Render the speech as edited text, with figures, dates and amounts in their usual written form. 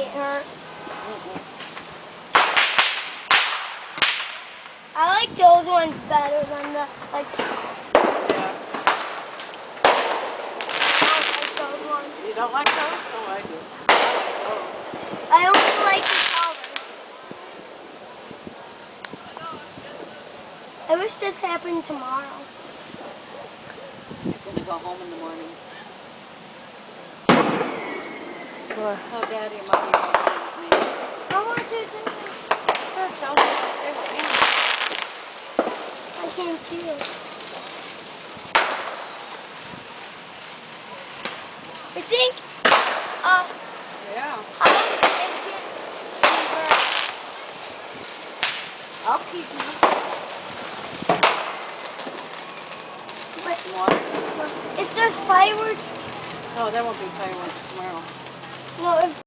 get hurt. I like those ones better than the like. Yeah. I don't like those ones. You don't like those? Oh, I do. Those. I only like the colors. I wish this happened tomorrow. I'm gonna go home in the morning. What? Tell Daddy and Mommy to stay with me. I want to do I said tell them to stay with me. I can't choose. I think, Yeah. I'll keep you. But More? if there's fireworks, No, there won't be fireworks tomorrow. no, if